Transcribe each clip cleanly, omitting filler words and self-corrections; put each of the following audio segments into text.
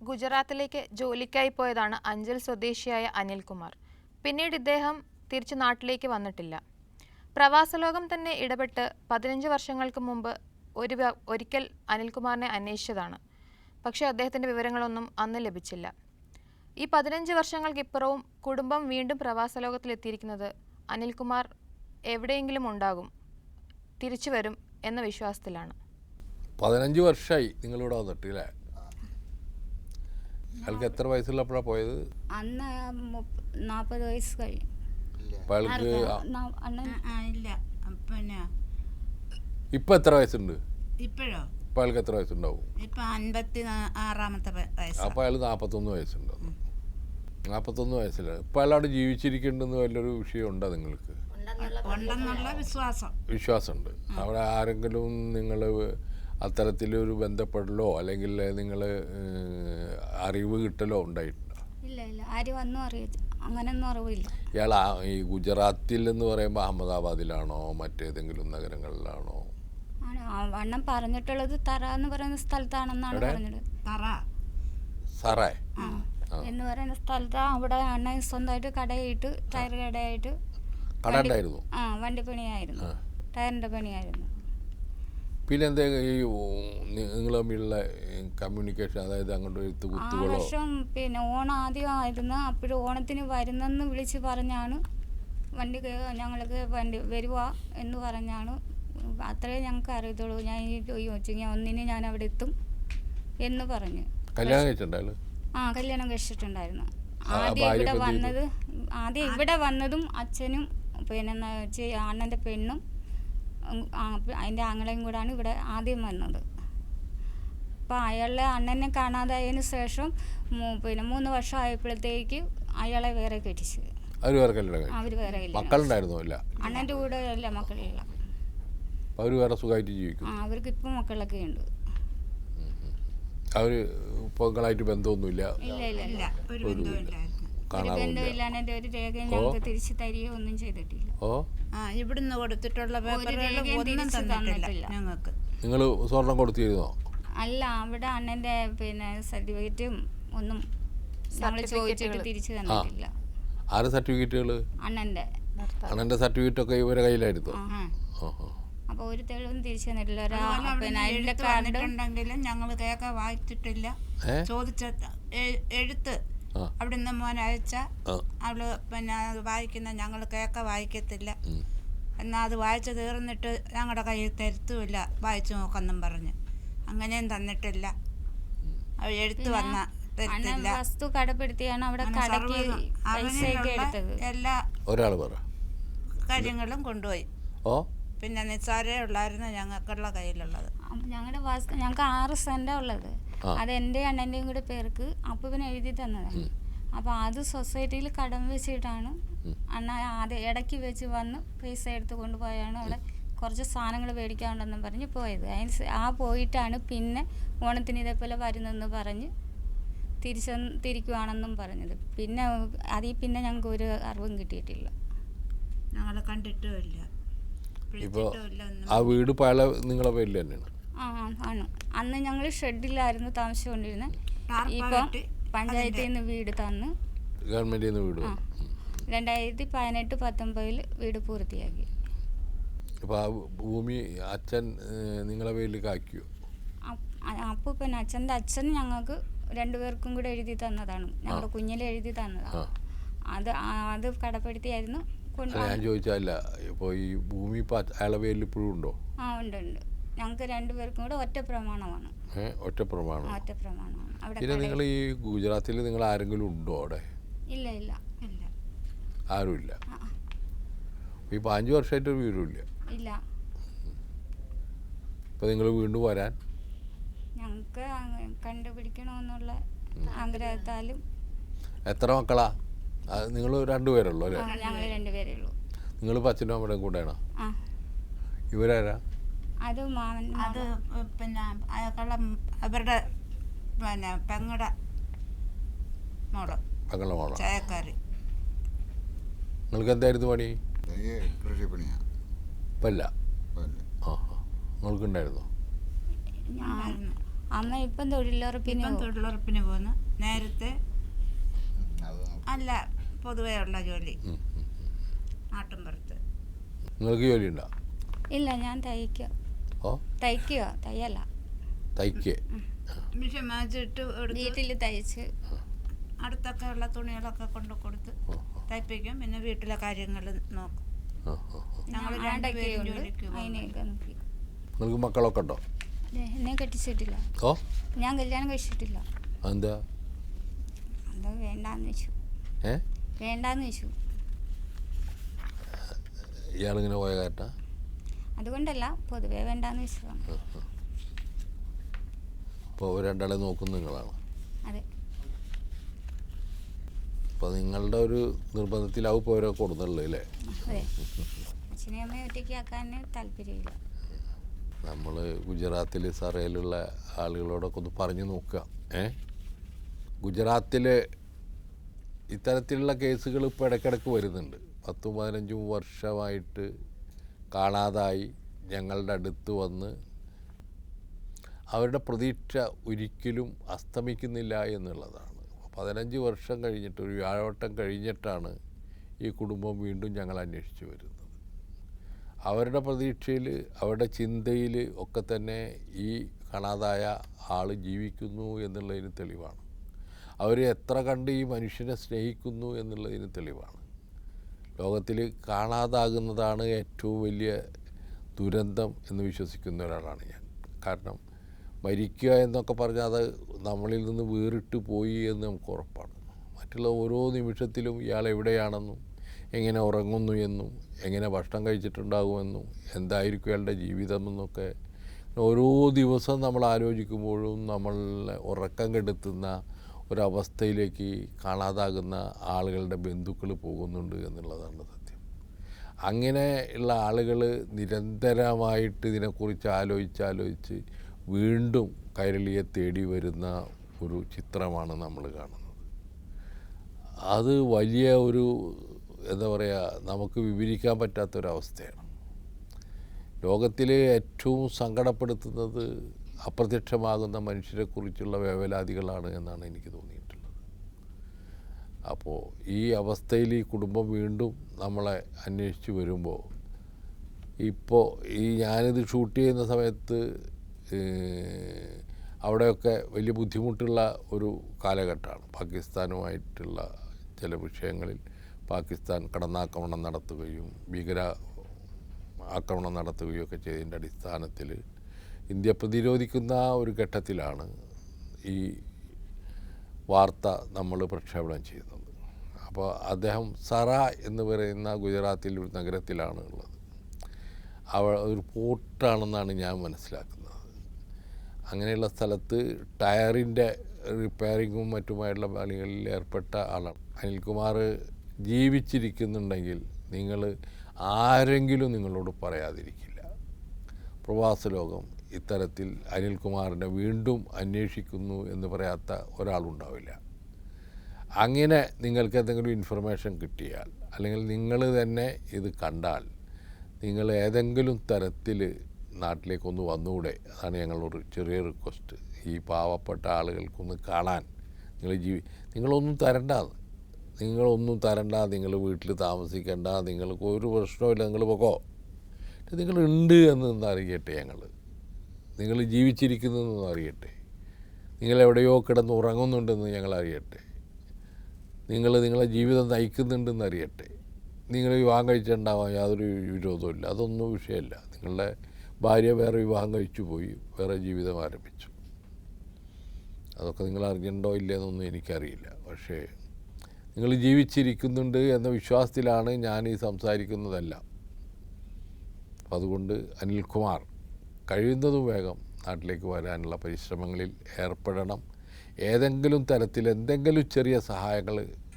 ഗുജറാത്തിലേക്ക് ജോലിക്കായി പോയതാണ് അഞ്ചൽ സ്വദേശിയായ അനിൽകുമാർ. പിന്നീട് ഇദ്ദേഹം തിരിച്ചു നാട്ടിലേക്ക് വന്നിട്ടില്ല. പ്രവാസലോകം തന്നെ ഇടപെട്ട് 15 വർഷങ്ങൾക്ക് മുമ്പ് ഒരിക്കൽ അനിൽകുമാറിനെ അന്വേഷിച്ചതാണ്. പക്ഷേ അദ്ദേഹത്തിൻ്റെ വിവരങ്ങളൊന്നും അന്ന് ലഭിച്ചില്ല. ഈ 15 വർഷങ്ങൾക്കിപ്പുറവും കുടുംബം വീണ്ടും പ്രവാസലോകത്തിലെത്തിയിരിക്കുന്നത് അനിൽകുമാർ എവിടെയെങ്കിലും ഉണ്ടാകും, തിരിച്ചു വരും എന്ന വിശ്വാസത്തിലാണ്. 15 വർഷമായി നിങ്ങളിവിടെ വന്നിട്ട് അല്ലേ? അയാൾക്ക് എത്ര വയസ്സുള്ളപ്പോഴാണ് പോയത്? അന്ന് 40 വയസ്സ് കഴിയും. ഇപ്പൊ എത്ര വയസ്സുണ്ട്? ഇപ്പോഴോ? ഇപ്പൊ അയാൾക്ക് എത്ര വയസ്സുണ്ടാവും? ഇപ്പൊ 56-ാമത്തെ വയസ്സ്. അപ്പൊ അയാൾ 41 വയസ്സുണ്ടാവും. 41 വയസ്സിലാണ്. ഇപ്പൊ അയാൾ അവിടെ ജീവിച്ചിരിക്കേണ്ടെന്ന് വല്ലൊരു വിഷയം ഉണ്ടോ നിങ്ങൾക്ക്? ഉണ്ടെന്നുള്ള വിശ്വാസമുണ്ട്. അവിടെ ആരെങ്കിലും നിങ്ങൾ അത്തരത്തിലൊരു ബന്ധപ്പെടലോ അല്ലെങ്കിൽ നിങ്ങൾ അറിവ് കിട്ടലോ ഉണ്ടായിട്ടുണ്ടോ? ഇല്ല ഇല്ല, ആരും ഒന്നും അങ്ങനെയൊന്നും അറിവില്ല. ഇയാൾ ഈ ഗുജറാത്തിൽ എന്ന് പറയുമ്പോൾ അഹമ്മദാബാദിലാണോ മറ്റേതെങ്കിലും നഗരങ്ങളിലാണോ? അണ്ണൻ പറഞ്ഞിട്ടുള്ളത് തറ എന്ന് പറയുന്ന സ്ഥലത്താണെന്നാണ് പറഞ്ഞത്. സറായ് എന്ന് പറയുന്ന സ്ഥലത്താണ്. അവിടെ അണ്ണൻ സ്വന്തമായിട്ട് കടയായിട്ട്, ടയർ കടയായിട്ട് വണ്ടിപ്പണിയായിരുന്നു, ടയറിൻ്റെ പണിയായിരുന്നു. പിന്നെ എന്താ ഈ നിങ്ങൾ തമ്മിലുള്ള കമ്മ്യൂണിക്കേഷൻ, അതായത് അങ്ങോട്ട് കുത്തുകളോ? വർഷം പിന്നെ ഓണം ആദ്യമായിരുന്നു. അപ്പോഴും ഓണത്തിന് വരുന്നെന്ന് വിളിച്ച് പറഞ്ഞാണ് ഞങ്ങൾക്ക് വണ്ടി വരുക എന്ന് പറഞ്ഞാണ്. അത്രേ ഞങ്ങൾക്ക് അറിയത്തുള്ളൂ. ഞാൻ ചോദിച്ചെങ്കിൽ ഒന്നിന് ഞാൻ അവിടെ എത്തും എന്ന് പറഞ്ഞു. കല്യാണം കഴിച്ചിട്ടുണ്ടല്ലോ? കല്യാണം കഴിച്ചിട്ടുണ്ടായിരുന്നു. ആദ്യം ഇവിടെ വന്നതും അച്ഛനും പിന്നെ അണ്ണൻ്റെ പെണ്ണും അതിൻ്റെ ആങ്ങളെയും കൂടാണ് ഇവിടെ ആദ്യം വന്നത്. അപ്പോൾ അയാളെ അണ്ണനെ കാണാതായതിനു ശേഷം പിന്നെ 3 വർഷം ആയപ്പോഴത്തേക്ക് അയാളെ വേറെ കെട്ടിച്ച്. അവർ വേറെ ഇല്ല. അണ്ണൻ്റെ കൂടെ അല്ല മക്കളില്ല. അവർക്ക് ഇപ്പം മക്കളൊക്കെ ഉണ്ട്. ബന്ധമൊന്നുമില്ല. ഇല്ല, ഒരു ബന്ധമില്ലാതെ ഒരു രേഖയും ഞങ്ങൾക്ക് തിരിച്ചു തരികയോ ഒന്നും ചെയ്തിട്ടില്ല. ഇവിടുന്ന് കൊടുത്തിട്ടുള്ള ഞങ്ങൾക്ക്. നിങ്ങൾ സ്വർണം കൊടുത്തിരുന്നോ? അല്ല, അവിടെ അണ്ണന്റെ പിന്നെ സർട്ടിഫിക്കറ്റും ഒന്നും ഞങ്ങൾ ചോദിച്ചിട്ട് തിരിച്ചു തന്നിട്ടില്ല. ആരുടെ സർട്ടിഫിക്കറ്റുകൾ? അണ്ണന്റെ സർട്ടിഫിക്കറ്റ് ഒക്കെ ഇവരുടെ കയ്യിലായിരുന്നു. അപ്പൊ ഒരു തെളിവും തിരിച്ചു തന്നിട്ടില്ല. ഉണ്ടെങ്കിലും ഞങ്ങൾ കേക്ക വായിച്ചിട്ടില്ല. ചോദിച്ച എഴുത്ത് അവിടുന്ന് മോൻ അയച്ച അവള് പിന്നെ വായിക്കുന്ന ഞങ്ങൾ കേക്ക വായിക്കത്തില്ല. എന്നാൽ അത് വായിച്ചു തീർന്നിട്ട് ഞങ്ങളുടെ കയ്യിൽ തരുത്തുമില്ല, വായിച്ചു നോക്കെന്നും പറഞ്ഞ് അങ്ങനെയും തന്നിട്ടില്ല. എഴുത്ത് വന്ന തരത്തില്ല. വസ്തു കടപ്പെടുത്തിയാണ് അവിടെ എല്ലാ കാര്യങ്ങളും കൊണ്ടുപോയി. പിന്നെ നിസ്സാരേ ഉള്ളായിരുന്നു ഞങ്ങൾക്കുള്ള കയ്യിലുള്ളത്. ഞങ്ങൾക്ക് 6 സെന്റാ ഉള്ളത്. അത് എൻ്റെ അണ്ണൻ്റെയും കൂടെ പേർക്ക് അപ്പൂപ്പന് എഴുതി തന്നതാണ്. അപ്പോൾ അത് സൊസൈറ്റിയിൽ കടം വെച്ചിട്ടാണ് അണ്ണ ആദ്യം ഇടയ്ക്ക് വെച്ച് വന്ന് പൈസ എടുത്ത് കൊണ്ടുപോയാണ് അവിടെ കുറച്ച് സാധനങ്ങൾ മേടിക്കാനുണ്ടെന്നും പറഞ്ഞ് പോയത്. പോയിട്ടാണ് പിന്നെ ഓണത്തിന് ഇതേപോലെ വരുന്നെന്ന് പറഞ്ഞ് തിരിക്കുവാണെന്നും പറഞ്ഞത്. പിന്നെ പിന്നെ ഞങ്ങൾക്ക് ഒരു അറിവും കിട്ടിയിട്ടില്ല. ഞങ്ങൾ കണ്ടിട്ടുമില്ല. ഇപ്പോൾ ആ വീട് നിങ്ങളെ പേരിൽ തന്നെയാണ്? ആണ്. അന്ന് ഞങ്ങൾ ഷെഡിലായിരുന്നു താമസിച്ചുകൊണ്ടിരുന്നത്. ഇപ്പം പഞ്ചായത്തിൽ നിന്ന് വീട് തന്ന്, ഗവൺമെന്റിൽ നിന്ന് വീട് 2018-19 വീട് പൂർത്തിയാക്കി. അപ്പോൾ ആ ഭൂമി അച്ഛൻ നിങ്ങളെ പേരിലേക്ക് ആക്കിയോ? അപ്പൂപ്പൻ അച്ഛൻ്റെ അച്ഛൻ ഞങ്ങൾക്ക് 2 പേർക്കും കൂടെ എഴുതി തന്നതാണ്. ഞങ്ങളുടെ കുഞ്ഞിലെ എഴുതി തന്നതാണ്. അത് കടപ്പെടുത്തിയായിരുന്നു. ഞാൻ ചോദിച്ചല്ല, ഇപ്പോൾ ഈ ഭൂമി അയാളെ പേരിൽ ഇപ്പോഴും ഉണ്ടോ? ഉണ്ട്. ഞങ്ങൾക്ക് 2 പേർക്കും കൂടെ ഒറ്റ പ്രമാണമാണ്. ഒറ്റ പ്രമാണം. അവിടെ പിന്നെ നിങ്ങൾ ഈ ഗുജറാത്തിൽ നിങ്ങൾ ആരെങ്കിലും ഉണ്ടോ അവിടെ? ഇല്ല. ആരുമില്ല. ഈ 5 വർഷമായിട്ട് ഒരു വീടുമില്ല. ഇല്ല. ഇപ്പം നിങ്ങൾ വീണ്ടും വരാൻ ഞങ്ങൾക്ക് കണ്ടുപിടിക്കണമെന്നുള്ള ആഗ്രഹത്താലും. എത്ര മക്കളാ? നിങ്ങൾ 2 പേരുള്ളൂ അല്ലേ? ഞങ്ങൾ 2 പേരേ ഉള്ളൂ. നിങ്ങൾ അച്ഛനും അമ്മയുടെയും കൂടെയാണോ? ഇവരാരാ? അത് പിന്നെ അവരുടെ പിന്നെ പെങ്ങളുടെ മോള് ചായക്കാരി. നിങ്ങൾക്ക് എന്തായിരുന്നു പണി? ഇപ്പല്ല. നിങ്ങൾക്കുണ്ടായിരുന്നോ? അമ്മ ഇപ്പം തൊഴിലുറപ്പിന് ഇപ്പം തൊഴിലുറപ്പിന് പോകുന്നു. നേരത്തെ അല്ല പൊതുവേ ഉള്ള ജോലി നാട്ടിൻപുറത്ത്. നിങ്ങൾക്ക് ജോലി ഉണ്ടോ? ഇല്ല, ഞാൻ തയ്ക്കുക. തയ്യല്ല, തയ്ക്കേ? മിഷൻ വാങ്ങിച്ചിട്ട് വീട്ടിൽ തയ്ച്ച് അടുത്തൊക്കെ ഉള്ള തുണികളൊക്കെ കൊണ്ടു കൊടുത്ത് തയ്പ്പിക്കും. പിന്നെ വീട്ടിലെ കാര്യങ്ങൾ നോക്കും. ഞങ്ങൾ രണ്ടുപേരും ജോലിക്ക് പോകും. അതിനെയൊക്കെ നോക്കി. നിങ്ങൾക്ക് മക്കളൊക്കെ ഉണ്ടോ? എന്നെ കെട്ടിച്ചിട്ടില്ല. ഞാൻ കല്യാണം കഴിച്ചിട്ടില്ല. എന്താ? അത് വേണ്ടാന്ന് വെച്ചു. വേണ്ടാന്ന് വെച്ചു. ഇയാളിങ്ങനെ പോയ കാരണ? അതുകൊണ്ടല്ല, പൊതുവേ വേണ്ടാന്ന് വെച്ചതാണ്. അപ്പോൾ രണ്ടാളെ നോക്കുന്ന നിങ്ങളാണ്? അതെ. അപ്പോൾ നിങ്ങളുടെ ഒരു നിർബന്ധത്തിലാവും ഇപ്പോൾ അവരെ കൊടുന്നുള്ളത് അല്ലേ? അതെ. അച്ഛനെയും അമ്മയും ഒറ്റയ്ക്ക് ആക്കാൻ താല്പര്യമില്ല. നമ്മൾ ഗുജറാത്തിൽ സറയിലുള്ള ആളുകളോടൊക്കെ ഒന്ന് പറഞ്ഞു നോക്കുക. ഗുജറാത്തിൽ ഇത്തരത്തിലുള്ള കേസുകൾ ഇപ്പോൾ ഇടയ്ക്കിടയ്ക്ക് വരുന്നുണ്ട്. 10-15 വർഷമായിട്ട് കാണാതായി ഞങ്ങളുടെ അടുത്ത് വന്ന് അവരുടെ പ്രതീക്ഷ ഒരിക്കലും അസ്തമിക്കുന്നില്ല എന്നുള്ളതാണ്. 15 വർഷം കഴിഞ്ഞിട്ട്, ഒരു വ്യാഴവട്ടം കഴിഞ്ഞിട്ടാണ് ഈ കുടുംബം വീണ്ടും ഞങ്ങൾ അന്വേഷിച്ച് വരുന്നത്. അവരുടെ പ്രതീക്ഷയിൽ, അവരുടെ ചിന്തയിൽ ഒക്കെ തന്നെ ഈ കാണാതായ ആൾ ജീവിക്കുന്നു എന്നുള്ളതിന് തെളിവാണ്. അവർ എത്ര കണ്ട് ഈ മനുഷ്യനെ സ്നേഹിക്കുന്നു എന്നുള്ളതിന് തെളിവാണ്. ലോകത്തിൽ കാണാതാകുന്നതാണ് ഏറ്റവും വലിയ ദുരന്തം എന്ന് വിശ്വസിക്കുന്ന ഒരാളാണ് ഞാൻ. കാരണം മരിക്കുക എന്നൊക്കെ പറഞ്ഞാൽ അത് നമ്മളിൽ നിന്ന് വേറിട്ട് പോയി എന്ന് നമുക്ക് ഉറപ്പാണ്. മറ്റുള്ള ഓരോ നിമിഷത്തിലും ഇയാൾ എവിടെയാണെന്നും എങ്ങനെ ഉറങ്ങുന്നു എന്നും എങ്ങനെ ഭക്ഷണം കഴിച്ചിട്ടുണ്ടാകുമെന്നും എന്തായിരിക്കും അയാളുടെ ജീവിതമെന്നൊക്കെ ഓരോ ദിവസം നമ്മൾ ആലോചിക്കുമ്പോഴും നമ്മളെ ഉറക്കം കെടുത്തുന്ന ഒരവസ്ഥയിലേക്ക് കാണാതാകുന്ന ആളുകളുടെ ബന്ധുക്കൾ പോകുന്നുണ്ട് എന്നുള്ളതാണ് സത്യം. അങ്ങനെ ഉള്ള ആളുകൾ നിരന്തരമായിട്ട് ഇതിനെക്കുറിച്ച് ആലോചിച്ച് വീണ്ടും കൈരളിയെ തേടി വരുന്ന ഒരു ചിത്രമാണ് നമ്മൾ കാണുന്നത്. അത് വലിയ ഒരു എന്താ പറയുക, നമുക്ക് വിവരിക്കാൻ പറ്റാത്തൊരവസ്ഥയാണ്. ലോകത്തിൽ ഏറ്റവും സങ്കടപ്പെടുത്തുന്നത് അപ്രത്യക്ഷമാകുന്ന മനുഷ്യരെക്കുറിച്ചുള്ള വേവലാതികളാണ് എന്നാണ് എനിക്ക് തോന്നിയിട്ടുള്ളത്. അപ്പോൾ ഈ അവസ്ഥയിൽ ഈ കുടുംബം വീണ്ടും നമ്മളെ അന്വേഷിച്ച് വരുമ്പോൾ, ഇപ്പോൾ ഞാനിത് ഷൂട്ട് ചെയ്യുന്ന സമയത്ത് അവിടെയൊക്കെ വലിയ ബുദ്ധിമുട്ടുള്ള ഒരു കാലഘട്ടമാണ്. പാകിസ്ഥാനുമായിട്ടുള്ള ചില വിഷയങ്ങളിൽ പാകിസ്ഥാൻ കടന്നാക്രമണം നടത്തുകയും ഭീകര ആക്രമണം നടത്തുകയും ഒക്കെ ചെയ്തതിൻ്റെ അടിസ്ഥാനത്തിൽ ഇന്ത്യ പ്രതിരോധിക്കുന്ന ഒരു ഘട്ടത്തിലാണ് ഈ വാർത്ത നമ്മൾ പ്രക്ഷേപണം ചെയ്യുന്നത്. അപ്പോൾ അദ്ദേഹം സറ എന്ന് പറയുന്ന ഗുജറാത്തിൽ ഒരു നഗരത്തിലാണ് ഉള്ളത്. ഒരു പോർട്ടാണെന്നാണ് ഞാൻ മനസ്സിലാക്കുന്നത്. അങ്ങനെയുള്ള സ്ഥലത്ത് ടയറിൻ്റെ റിപ്പയറിങ്ങും മറ്റുമായിട്ടുള്ള പണികളിൽ ഏർപ്പെട്ട ആളാണ് അനിൽകുമാർ. ജീവിച്ചിരിക്കുന്നുണ്ടെങ്കിൽ നിങ്ങൾ ആരെങ്കിലും നിങ്ങളോട് പറയാതിരിക്കില്ല. പ്രവാസ ലോകം ഇത്തരത്തിൽ അനിൽകുമാറിനെ വീണ്ടും അന്വേഷിക്കുന്നു എന്ന് പറയാത്ത ഒരാളുണ്ടാവില്ല. അങ്ങനെ നിങ്ങൾക്ക് എന്തെങ്കിലും ഇൻഫർമേഷൻ കിട്ടിയാൽ, അല്ലെങ്കിൽ നിങ്ങൾ തന്നെ ഇത് കണ്ടാൽ, നിങ്ങൾ ഏതെങ്കിലും തരത്തിൽ നാട്ടിലേക്കൊന്ന് വന്നുകൂടെ? അതാണ് ഞങ്ങളൊരു ചെറിയ റിക്വസ്റ്റ്. ഈ പാവപ്പെട്ട ആളുകൾക്കൊന്ന് കാണാൻ നിങ്ങളൊന്നും തരണ്ട, നിങ്ങൾ വീട്ടിൽ താമസിക്കേണ്ട, നിങ്ങൾക്ക് ഒരു പ്രശ്നമില്ല, നിങ്ങൾ പോകോ. നിങ്ങളുണ്ട് എന്നൊന്ന് അറിയട്ടെ, നിങ്ങൾ ജീവിച്ചിരിക്കുന്നതെന്ന് അറിയട്ടെ, നിങ്ങളെവിടെയോ കിടന്ന് ഉറങ്ങുന്നുണ്ടെന്ന് ഞങ്ങൾ അറിയട്ടെ, നിങ്ങളെ ജീവിതം നയിക്കുന്നുണ്ടെന്ന് അറിയട്ടെ. നിങ്ങൾ വിവാഹം കഴിച്ചിട്ടുണ്ടാവാൻ യാതൊരു വിരോധമില്ല, അതൊന്നും വിഷയമല്ല. നിങ്ങളുടെ ഭാര്യ വേറെ വിവാഹം കഴിച്ചു പോയി, വേറെ ജീവിതം ആരംഭിച്ചു. അതൊക്കെ നിങ്ങൾ അറിഞ്ഞിട്ടുണ്ടോ ഇല്ലയെന്നൊന്നും എനിക്കറിയില്ല. പക്ഷേ നിങ്ങൾ ജീവിച്ചിരിക്കുന്നുണ്ട് എന്ന വിശ്വാസത്തിലാണ് ഞാൻ ഈ സംസാരിക്കുന്നതെല്ലാം. അപ്പം അതുകൊണ്ട് അനിൽകുമാർ കഴിയുന്നതും വേഗം നാട്ടിലേക്ക് വരാനുള്ള പരിശ്രമങ്ങളിൽ ഏർപ്പെടണം. ഏതെങ്കിലും തരത്തിൽ എന്തെങ്കിലും ചെറിയ സഹായങ്ങൾ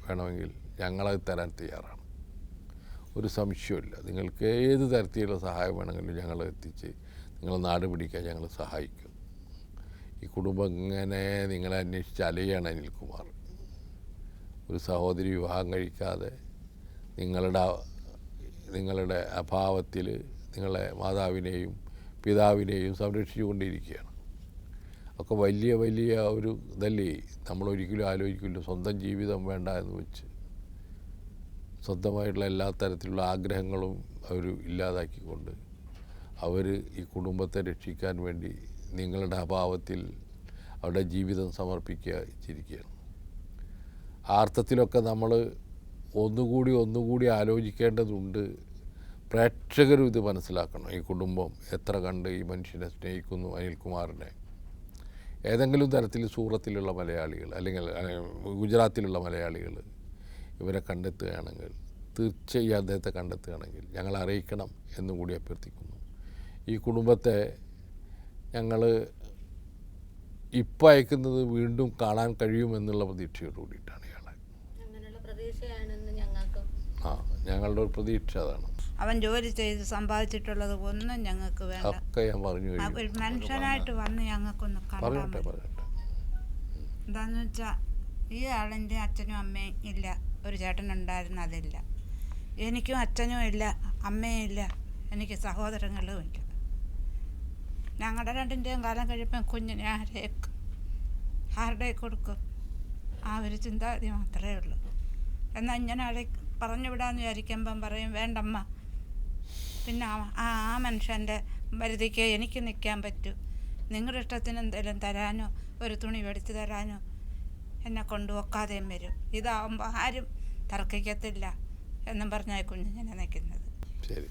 വേണമെങ്കിൽ ഞങ്ങളത് തരാൻ തയ്യാറാണ്. ഒരു സംശയമില്ല. നിങ്ങൾക്ക് ഏത് തരത്തിലുള്ള സഹായം വേണമെങ്കിലും ഞങ്ങൾ എത്തിച്ച് നിങ്ങളെ നാട് പിടിക്കാൻ ഞങ്ങൾ സഹായിക്കും. ഈ കുടുംബം ഇങ്ങനെ നിങ്ങളെ അന്വേഷിച്ച് അലയാണ് അനിൽകുമാർ. ഒരു സഹോദരി വിവാഹം കഴിക്കാതെ നിങ്ങളുടെ അഭാവത്തിൽ നിങ്ങളെ മാതാവിനെയും പിതാവിനെയും സംരക്ഷിച്ചുകൊണ്ടിരിക്കുകയാണ്. ഒക്കെ വലിയ വലിയ ഒരു ഇതല്ലേ. നമ്മളൊരിക്കലും ആലോചിക്കില്ല സ്വന്തം ജീവിതം വേണ്ട എന്ന് വെച്ച് സ്വന്തമായിട്ടുള്ള എല്ലാ തരത്തിലുള്ള ആഗ്രഹങ്ങളും അവർ ഇല്ലാതാക്കിക്കൊണ്ട് അവർ ഈ കുടുംബത്തെ രക്ഷിക്കാൻ വേണ്ടി നിങ്ങളുടെ അഭാവത്തിൽ അവരുടെ ജീവിതം സമർപ്പിച്ചിരിക്കുകയാണ്. ആ അർത്ഥത്തിലൊക്കെ നമ്മൾ ഒന്നുകൂടി ആലോചിക്കേണ്ടതുണ്ട്. പ്രേക്ഷകരും ഇത് മനസ്സിലാക്കണം. ഈ കുടുംബം എത്ര കണ്ട് ഈ മനുഷ്യനെ സ്നേഹിക്കുന്നു, അനിൽകുമാറിനെ. ഏതെങ്കിലും തരത്തിൽ സൂറത്തിലുള്ള മലയാളികൾ അല്ലെങ്കിൽ ഗുജറാത്തിലുള്ള മലയാളികൾ ഇവരെ കണ്ടെത്തുകയാണെങ്കിൽ, തീർച്ചയായും അദ്ദേഹത്തെ കണ്ടെത്തുകയാണെങ്കിൽ ഞങ്ങൾ അറിയിക്കണം എന്നുകൂടി അഭ്യർത്ഥിക്കുന്നു. ഈ കുടുംബത്തെ ഞങ്ങൾ ഇപ്പോൾ അയക്കുന്നത് വീണ്ടും കാണാൻ കഴിയുമെന്നുള്ള പ്രതീക്ഷയോട് കൂടിയിട്ടാണ് ഇയാളെ. ഞങ്ങളുടെ ഒരു പ്രതീക്ഷ അതാണ്. അവൻ ജോലി ചെയ്ത് സമ്പാദിച്ചിട്ടുള്ളത് ഒന്നും ഞങ്ങൾക്ക് വേണ്ട. ഒക്കെ ഞാൻ പറഞ്ഞു കഴിഞ്ഞു. ഒരു മനുഷ്യനായിട്ട് വന്ന് ഞങ്ങൾക്കൊന്ന് പറയട്ടെ. എന്താണെന്ന് വെച്ചാൽ ഈ ആളിൻ്റെ അച്ഛനും അമ്മയും ഇല്ല, ഒരു ചേട്ടനുണ്ടായിരുന്നു, അതില്ല. എനിക്കും അച്ഛനും ഇല്ല, അമ്മയും ഇല്ല, എനിക്ക് സഹോദരങ്ങളും ഇല്ല. ഞങ്ങളുടെ രണ്ടിൻ്റെയും കാലം കഴിയുമ്പം കുഞ്ഞിനെ ആരുടെ കൊടുക്കും? ആ ഒരു ചിന്താഗതി മാത്രമേ ഉള്ളൂ. എന്നാൽ ഇങ്ങനെ ആളെ പറഞ്ഞു വിടാമെന്ന് വിചാരിക്കുമ്പം പറയും വേണ്ടമ്മ, പിന്നെ ആ മനുഷ്യൻ്റെ പരിധിക്ക് എനിക്ക് നിൽക്കാൻ പറ്റൂ, നിങ്ങളുടെ ഇഷ്ടത്തിന് എന്തെങ്കിലും തരാനോ ഒരു തുണി മേടിച്ച് തരാനോ എന്നെ കൊണ്ടുവെക്കാതെയും വരും. ഇതാവുമ്പോൾ ആരും തർക്കിക്കത്തില്ല എന്നും പറഞ്ഞാൽ കുഞ്ഞിങ്ങനെ നിൽക്കുന്നത്. ശരി.